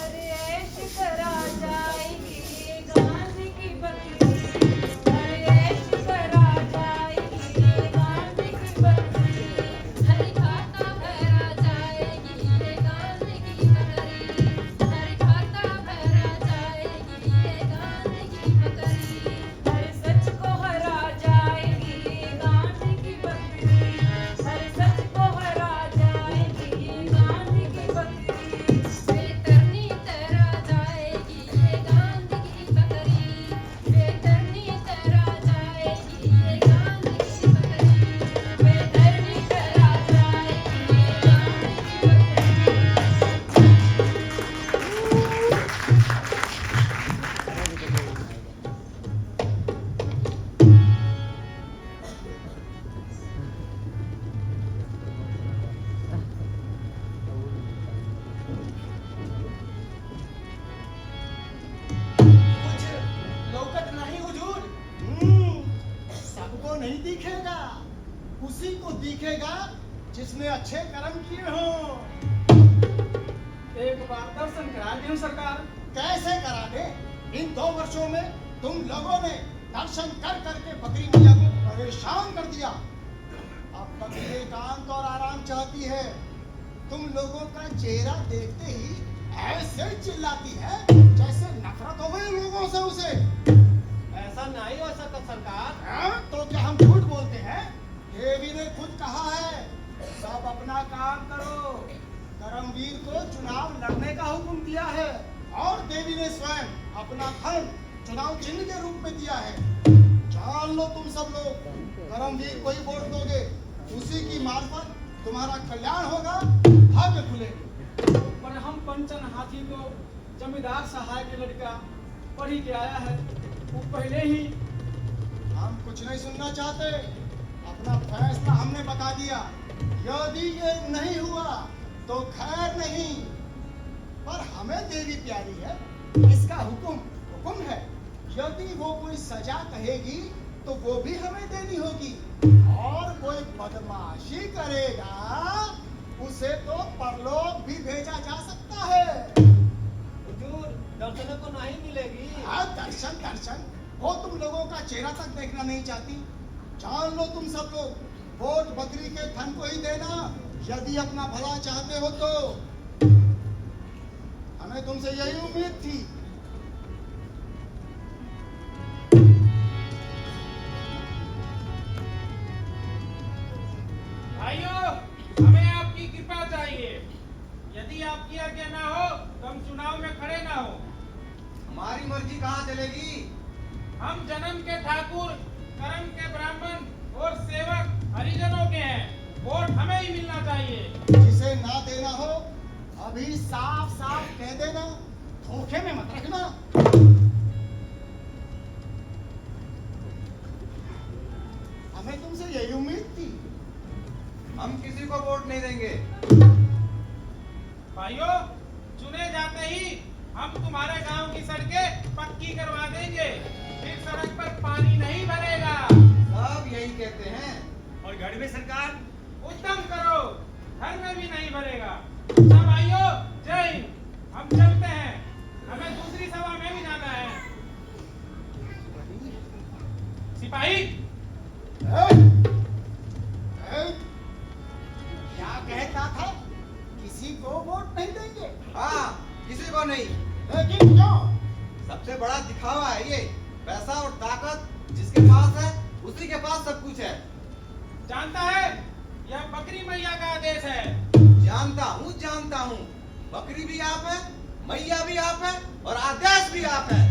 अरे ऐश करा जाएगी गांधी की बकरी, अरे ऐश करा जाएगी गांधी की बकरी, हरी खाता भरा जाएगी ये गांधी की बकरी, हरी खाता भरा जाएगी ये गांधी की बकरी। हर सच को हरा जाएगी गांधी की बकरी, हर सच को हरा जाएगी गांधी की बकरी। बेतरनी तरा जाएगी ये गांधी की बकरी, बेतरनी तरा जाएगी ये गांधी की बकरी, बेतरनी तरा जाएगी ये गांधी की बकरी। कुछ लौकत नहीं हुजूर। सबको नहीं दिखेगा, उसी को दिखेगा जिसने अच्छे कर्म किए हो। एक बार दर्शन करा दूं सरकार। कैसे करा दे? इन 2 वर्षों में तुम लोगों ने दर्शन कर करके बकरी मैया को परेशान कर दिया। अब बकरी एकांत और चाहती है। तुम लोगों का चेहरा देखते ही ऐसे चिल्लाती है जैसे नफरत हो गई लोगों से उसे। ऐसा नहीं हो सकता सरकार। हाँ? तो क्या हम झूठ बोलते हैं? देवी ने खुद कहा है, सब अपना काम करो। करमवीर को चुनाव लड़ने का हुक्म दिया है और देवी ने स्वयं अपना धन चुनाव चिन्ह के रूप में दिया है। जान लो तुम सब लोग, करमवीर को ही वोट दोगे, उसी की मार्फत तुम्हारा कल्याण होगा, भाग्य खुलेंगे। पर हम पंचन हाथी को जमींदार सहाय के लड़का पढ़ ही के आया है, वो पहले ही। हम कुछ नहीं सुनना चाहते, अपना फैसला हमने बता दिया। यदि ये नहीं हुआ तो खैर नहीं, पर हमें देवी प्यारी है, इसका हुक्म है। यदि वो कोई सजा कहेगी तो वो भी हमें देनी होगी, और कोई बदमाशी करेगा उसे तो परलोक भी भेजा जा सकता है। हुजूर, दर्शनों को नहीं मिलेगी। हाँ, दर्शन वो तुम लोगों का चेहरा तक देखना नहीं चाहती। जान लो तुम सब लोग, वोट बकरी के धन को ही देना यदि अपना भला चाहते हो तो। हमें तुमसे यही उम्मीद थी। भाइयों, हमें आपकी कृपा चाहिए। यदि आपकी आज्ञा ना हो तो हम चुनाव में खड़े ना हो। हमारी मर्जी कहाँ चलेगी? हम जन्म के ठाकुर, कर्म के ब्राह्मण और सेवक हरिजनों के हैं। वोट हमें ही मिलना चाहिए। जिसे ना देना हो अभी साफ साफ कह देना, धोखे में मत रखना। हमें तुमसे यही उम्मीद थी। हम किसी को वोट नहीं देंगे। भाइयों, चुने जाते ही हम तुम्हारे गांव की सड़कें पक्की करवा देंगे। फिर सड़क पर पानी नहीं भरेगा। सब यही कहते हैं। और घर में सरकार उद्यम करो, घर में भी नहीं भरेगा। अच्छा भाइयों, जय हिंद। हम चलते हैं, हमें दूसरी सभा में भी जाना है। सिपाही, क्या कहता था? किसी को वोट नहीं देंगे? हाँ, किसी को नहीं। लेकिन क्यों? सबसे बड़ा दिखावा है ये। पैसा और ताकत जिसके पास है उसी के पास सब कुछ है। जानता है यह बकरी मैया का आदेश है। जानता हूँ। बकरी भी आप है, मैया भी आप है और आदेश भी आप है।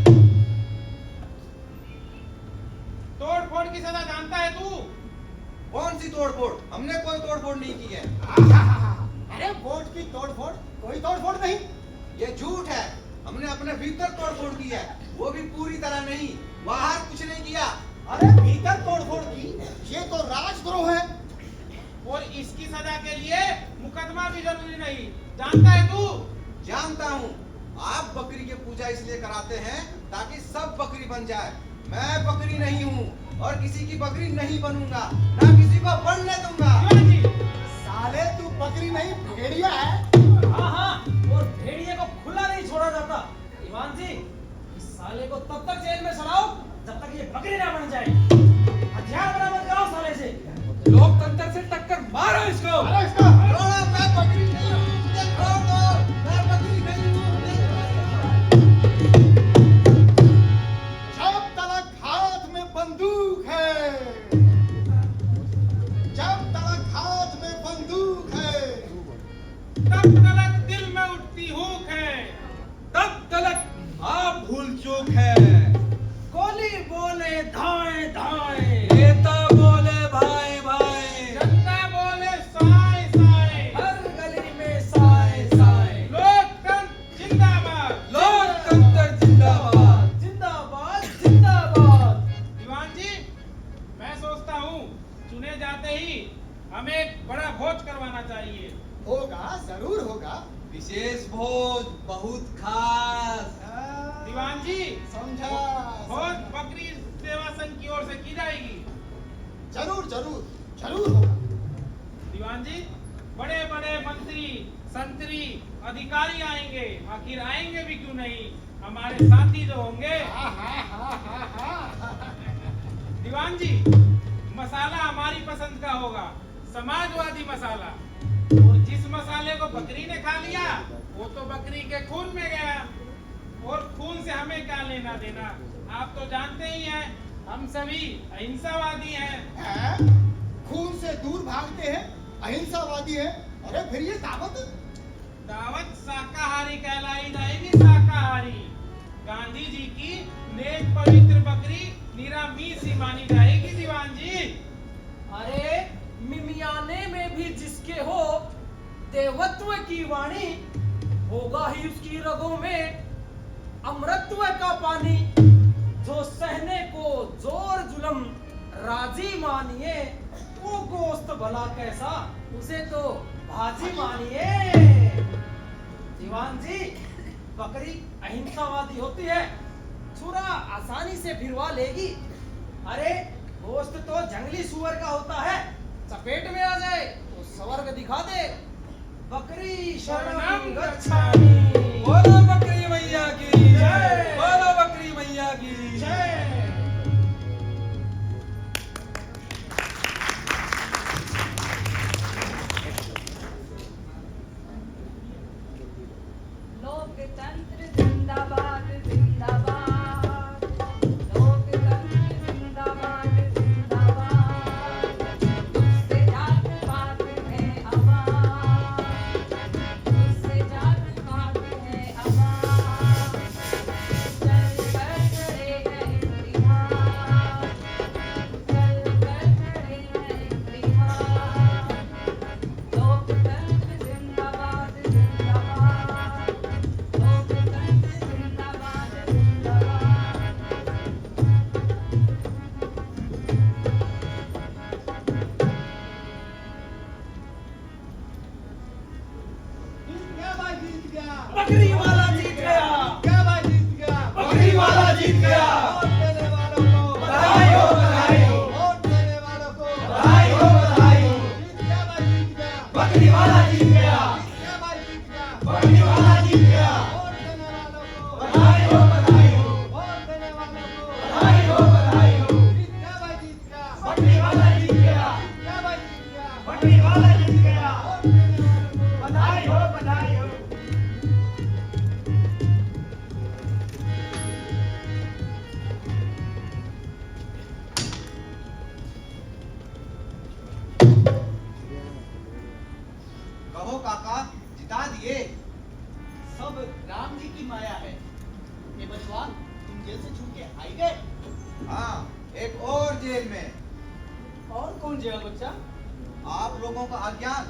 तोड़ फोड़ की सजा जानता है तू? कौन सी तोड़फोड़? हमने कोई तोड़फोड़ नहीं की है। अरे वोट की तोड़फोड़? कोई तोड़फोड़ नहीं। ये झूठ है। हमने अपने भीतर तोड़फोड़ की है, वो भी पूरी तरह नहीं। बाहर कुछ नहीं किया। अरे भीतर तोड़फोड़ की? ये तो राजद्रोह है। और इसकी सजा के लिए मुकदमा भी जरूरी नहीं। जानता है तू? जानता हूँ। आप बकरी की पूजा इसलिए कराते हैं ताकि सब बकरी बन जाए। मैं बकरी नहीं हूँ और किसी की बकरी नहीं बनूंगा, ना किसी को बनने दूंगा। क्यों जी? साले तू बकरी नहीं भेड़िया है। हाँ, और भेड़िए को खुला नहीं छोड़ा जाता। दीवान जी, इस साले को तब तक जेल में सड़ाओ जब तक ये बकरी ना बन जाए। हथियार बरामद कराओ साले से। लोकतंत्र से टक्कर मारो इसको। अरे इसका रोड़ा, मैं बकरी नहीं हूँ, मुझे छोड़ दो। मैं बकरी नहीं हूँ, मुझे जब तक हाथ में बंदूक है, जब तक हाथ में बंदूक है, तब तलक दिल में उठती हूक है। तब तलक आप भूल चूक है। गोली बोले धाए धाए, नेता बोले भाई भाई, जनता बोले साए साए। हर गली में साए साए। लोकतंत्र जिंदाबाद। लोकतंत्र जिंदाबाद। जिंदाबाद जिंदाबाद। दीवान जी, मैं सोचता हूँ चुने जाते ही हमें एक बड़ा भोज करवाना चाहिए। होगा, जरूर होगा। विशेष भोज, बहुत खास। दीवान जी, समझा। भोज बकरी सेवा संघ की ओर से की जाएगी। जरूर जरूर जरूर होगा। दीवान जी, बड़े बड़े मंत्री, संतरी, अधिकारी आएंगे। आखिर आएंगे भी क्यों नहीं, हमारे साथी जो होंगे। दीवान जी, मसाला हमारी पसंद का होगा, समाजवादी मसाला। और जिस मसाले को बकरी ने खा लिया वो तो बकरी के खून में गया, और खून से हमें क्या लेना देना। आप तो जानते ही हैं हम सभी अहिंसावादी हैं। खून से दूर भागते हैं, अहिंसावादी है। अरे फिर ये दावत शाकाहारी कहलाई जाएगी, शाकाहारी। गांधी जी की नेक पवित्र बकरी निरामीष ही मानी जाएगी दीवान जी। अरे मिमियाने में भी जिसके हो देवत्व की वाणी, होगा ही उसकी रगों में अमृतत्व का पानी। जो सहने को जोर जुलम राजी मानिए, वो गोश्त भला कैसा, उसे तो भाजी मानिए। दीवान जी, बकरी अहिंसावादी होती है, छुरा आसानी से फिरवा लेगी। अरे गोश्त तो जंगली सुअर का होता है, चपेट में आ जाए तो स्वर्ग दिखा दे। बकरी शरणं गच्छामि। बोलो बकरी मैया की जय, बोलो बकरी मैया की जय। लोकतंत्र जिंदाबाद जिंदाबाद, लोकतंत्र जिंदाबाद जिंदाबाद। उससे जात पात है आवाज, उससे जात पात है आवाज। चल कर खड़े हैं इतिहास, चल कर खड़े हैं इतिहास। लोकतंत्र जिंदाबाद जिंदाबाद, लोकतंत्र जिंदाबाद जिंदाबाद। बकरी वाला जीत गया, बकरी वाला जीत गया। बधाई हो, बधाई हो, बधाई हो, बधाई हो। बकरी वाला जीत गया, बकरी वाला जीत गया। बधाई हो, बधाई हो, बधाई हो, बधाई हो। बकरी वाला जीत गया, बकरी वाला जीत गया। बधाई हो, बधाई हो। कहो काका, जिता दिए। सब राम जी की माया है। ये बचवा, तुम जेल से छूट के आई गए? हाँ, एक और जेल में। और कौन जेल बच्चा? आप लोगों का अज्ञान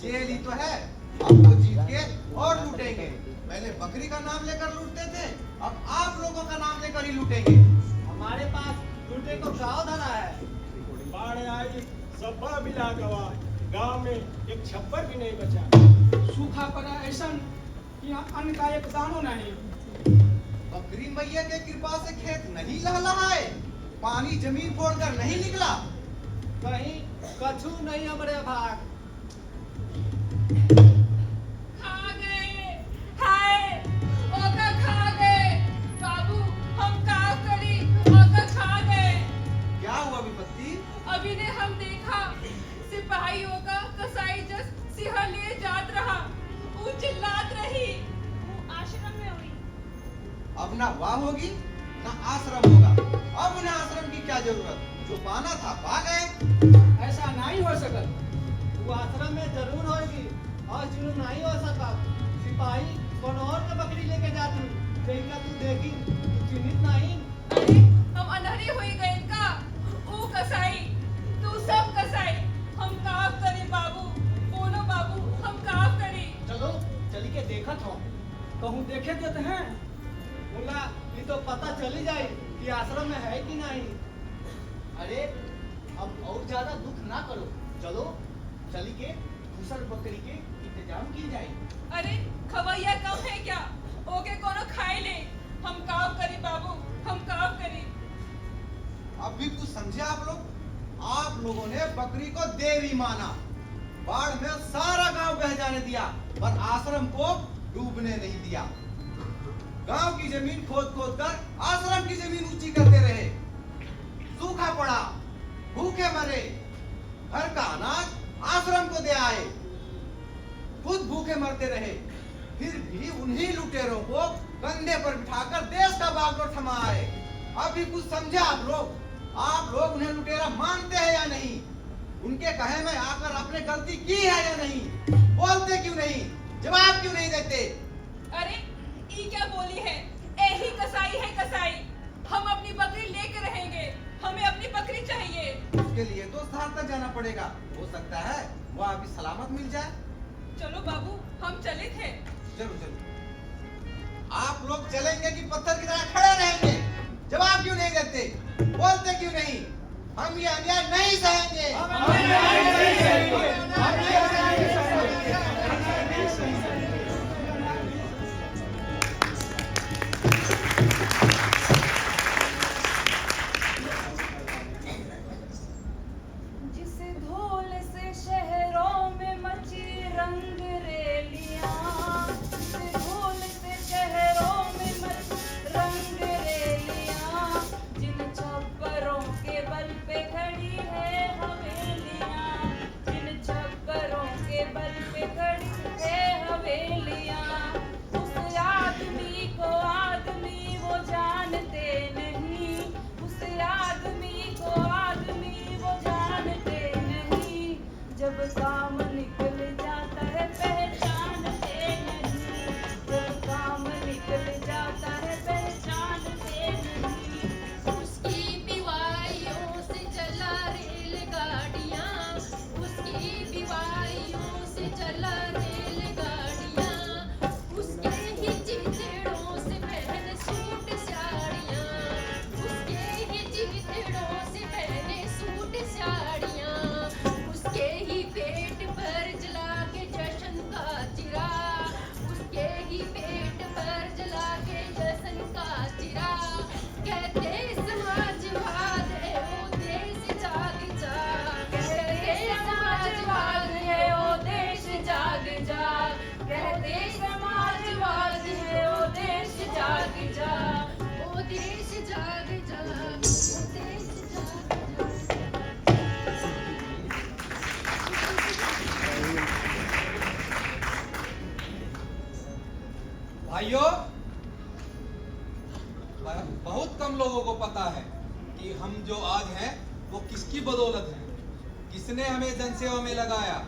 जेल ही तो है। आपको जीत के और लूटेंगे। पहले बकरी का नाम लेकर लूटते थे, अब आप लोगों का नाम लेकर ही लूटेंगे। हमारे पास लूटे को गाँव धरा है। बाढ़ आई, सब्बा मिला गवा। गांव में एक छप्पर भी नहीं बचा। सूखा पड़ा ऐसा कि यहाँ अन्न का एक दानो नहीं। बकरी मैया के कृपा से खेत नहीं लहलहाए, पानी जमीन फोड़कर नहीं निकला। कहीं कछु नहीं हमारे भाग। खा गए, हाय ओका खा गए बाबू, हम का करी, ओका खा गए। क्या हुआ विपत्ति? अभी ने हम देखा सिपाहियों का कसाई जस सिंह लिए जात रहा, वो चिल्लात रही। वो आश्रम में हुई। अब ना वाह होगी ना आश्रम होगा। अब उन्हें आश्रम की क्या जरूरत, जो पाना था पा गए। ऐसा नहीं हो सकत। वो आश्रम में जरूर होगी और जुनून नहीं हो सका। सिपाही कौन और के बकरी लेके जाती, देखा तू देखी, तू चिन्हित नहीं। अरे हम अनहरी हुई गए का। ओ कसाई, तू सब कसाई, हम काफ करे बाबू, बोलो बाबू, हम काफ करे। चलो चली के देखत हो, कहूँ देखे देते हैं। बोला ये तो पता चली जाए कि आश्रम में है कि नहीं। अरे अब और ज्यादा दुख ना करो, चलो चली के दूसर बकरी के इंतजाम की जाए। अरे खवैया कम है क्या, ओके कोनो खाए ले। हम काफ करी बाबू, हम काफ करी। अब भी कुछ समझे आप लोग? आप लोगों ने बकरी को देवी माना, बाढ़ में सारा गांव बह जाने दिया, पर आश्रम को डूबने नहीं दिया। गांव की जमीन खोद खोद कर आश्रम की जमीन ऊंची करते रहे। सूखा पड़ा, भूखे मरे, घर का अनाज आश्रम को दे आए। भूखे मरते रहे, फिर भी उन्हीं लुटेरों को कंधे पर बिठाकर देश का बागडोर थमाए। अभी कुछ समझे आप लोग उन्हें लुटेरा मानते हैं या नहीं? उनके कहे में आकर आपने गलती की है या नहीं? बोलते क्यों नहीं? जवाब क्यों नहीं देते? अरे ये क्या बोली है? यही कसाई है कसाई। हम अपनी बकरी लेकर रहेंगे, हमें अपनी बकरी चाहिए। उसके लिए तो शहर तक जाना पड़ेगा, हो सकता है वो अभी सलामत मिल जाए। चलो बाबू, हम चले थे। जरूर। आप लोग चलेंगे कि पत्थर की तरह खड़े रहेंगे? जवाब क्यों नहीं देते? बोलते क्यों नहीं? हम ये अन्याय नहीं सहेंगे। जिस धूल से शहरों में मची रंग रेलियां, जिस धूल से शहरों में मची रंग रेलियां, जिन छप्परों के बल पे खड़ी है हवेलियां, जिन छप्परों के बल पे खड़ी है हवेलियां, उस आदमी को आदमी वो जानते नहीं, उस आदमी को आदमी वो जानते नहीं, जब काम निकल जाता है पहचानते नहीं, जब काम निकल जाता है पहचानते नहीं। उसकी बिवाइयों से चला रेलगाड़ियाँ, उसकी बिवाइयों से चला रेलगाड़ियाँ, उसके ही चिथड़ों से पहने सूट साड़ियाँ, उसके ही चिथड़ों से पहने सूट साड़ियाँ, उसके ही पेट पर जला के जश्न का चिरा, उसके ही पेट पर जला के जश्न का चिरा, कहते समाजवाद है ओ देश जाग जा, कहते समाजवाद है ओ देश जाग जा, कहते समाजवाद है ओ देश जाग जा, ओ देश जाग जा, ओ देश जाग जा। भाइयों, बहुत कम लोगों को पता है कि हम जो आज हैं वो किसकी बदौलत है। किसने हमें जनसेवा में लगाया,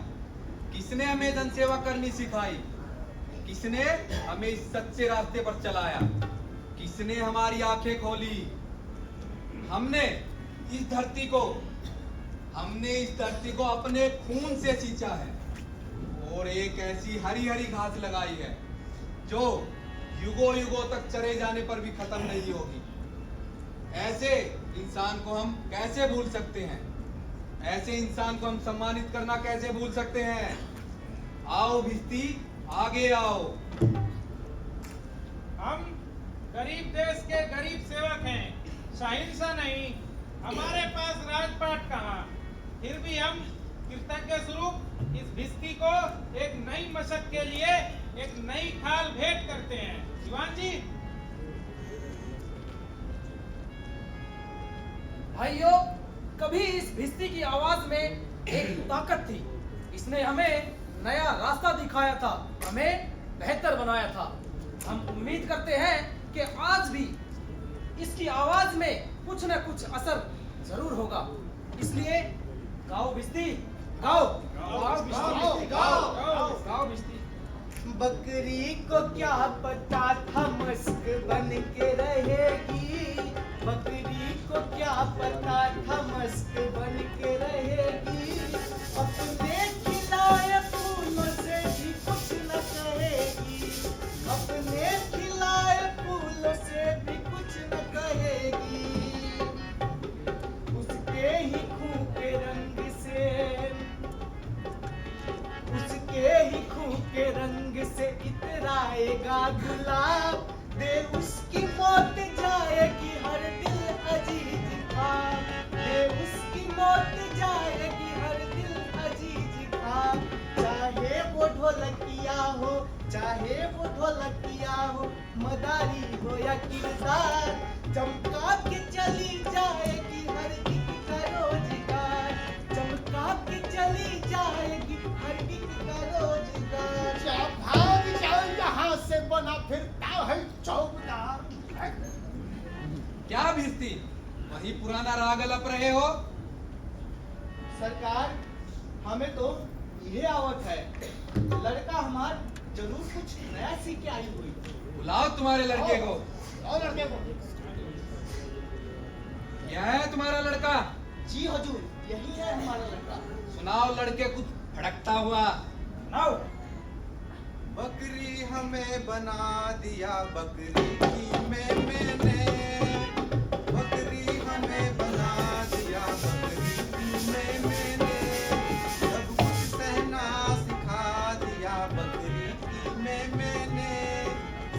किसने हमें जनसेवा करनी सिखाई, किसने हमें इस सच्चे रास्ते पर चलाया, किसने हमारी आंखें खोली। हमने इस धरती को अपने खून से सींचा है और एक ऐसी हरी हरी घास लगाई है जो युगों युगों तक चरे जाने पर भी खत्म नहीं होगी। ऐसे इंसान को हम कैसे भूल सकते हैं? ऐसे इंसान को हम सम्मानित करना कैसे भूल सकते हैं? आओ भिस्ती, आगे आओ। हम गरीब देश के गरीब सेवक हैं, शाहिंसा नहीं। हमारे पास राजपाट कहाँ? फिर भी हम कृतज्ञ स्वरूप इस भिस्ती को एक नई मशक के लिए एक नई खाल भेंट करते हैं। दीवान जी, भाइयों, कभी इस भिस्ती की आवाज में एक ताकत थी। इसने हमें नया रास्ता दिखाया था, हमें बेहतर बनाया था। हम उम्मीद करते हैं कि आज भी इसकी आवाज में कुछ न कुछ असर जरूर होगा। इसलिए गाओ भिस्ती, गाओ गाओ भिस्ती, गाओ भिस्ती। बकरी को क्या पता था मस्क बन के रहेगी, बकरी को क्या पता था मस्क बन के रहेगी, अपने खिलाए फूलों से भी कुछ न कहेगी, अपने खिलाए फूलों से भी कुछ न कहेगी, उसके ही खून के रंग से, उसके ही खून के रंग से इतराएगा गुलाब, दे उसकी मौत जाएगी हर दिल अजीज था, दे उसकी मौत जाएगी हर दिल अजीज था। चाहे वो ढोलकिया हो, चाहे वो ढोलकिया हो, मदारी हो या किरदार, चमका के चली जाएगी हर दिन का रोजगार, चमका के चली जाएगी हर दिन का रोजगार। वही पुराना राग अलप रहे हो? सरकार हमें तो यह आवत है, लड़का हमार जरूर कुछ नया सीख के आई हुई। बुलाओ तुम्हारे लड़के को। और लड़के को। क्या है तुम्हारा लड़का? जी हजूर, यही है हमारा लड़का। सुनाओ लड़के कुछ भड़कता हुआ। नाउ बकरी हमें बना दिया बकरी की मैंने, बकरी हमें बना दिया बकरी की मैंने, सब कुछ सहना सिखा दिया बकरी की मैंने,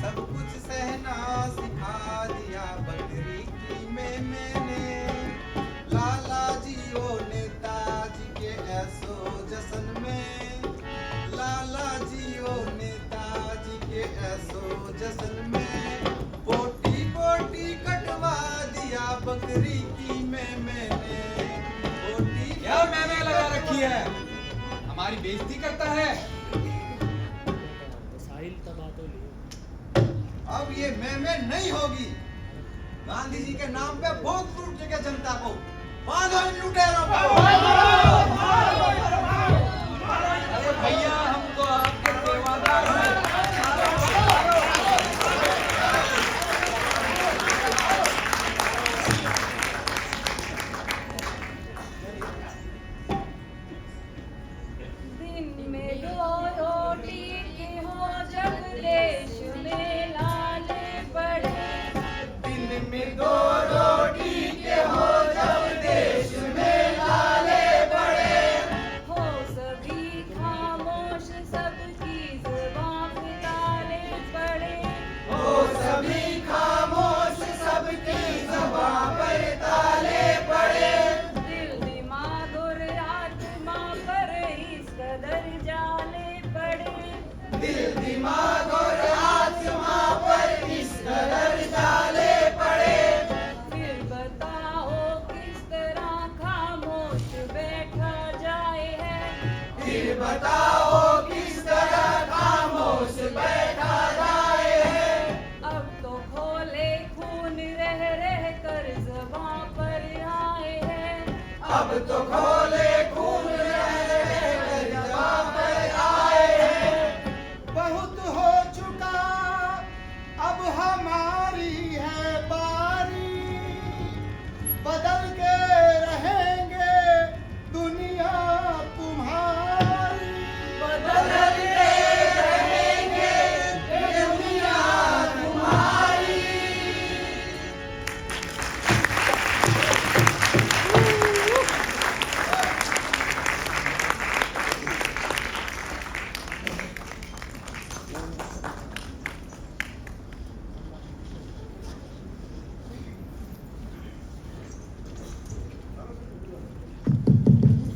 सब कुछ सहना सिखा दिया बकरी की मैंने। लाला जी ओ नेताजी के ऐसो जश्न में, लाला जी ओ नेताजी के ऐसो जश्न में, पोटी पोटी कटवा दिया बकरी की मैंने, पोटी क्या मैंने लगा रखी है? हमारी बेइज्जती करता है। अब ये मैं नहीं होगी। गांधी जी के नाम पे बहुत लूट जगह जनता को, बांधो इन लुटेरों को।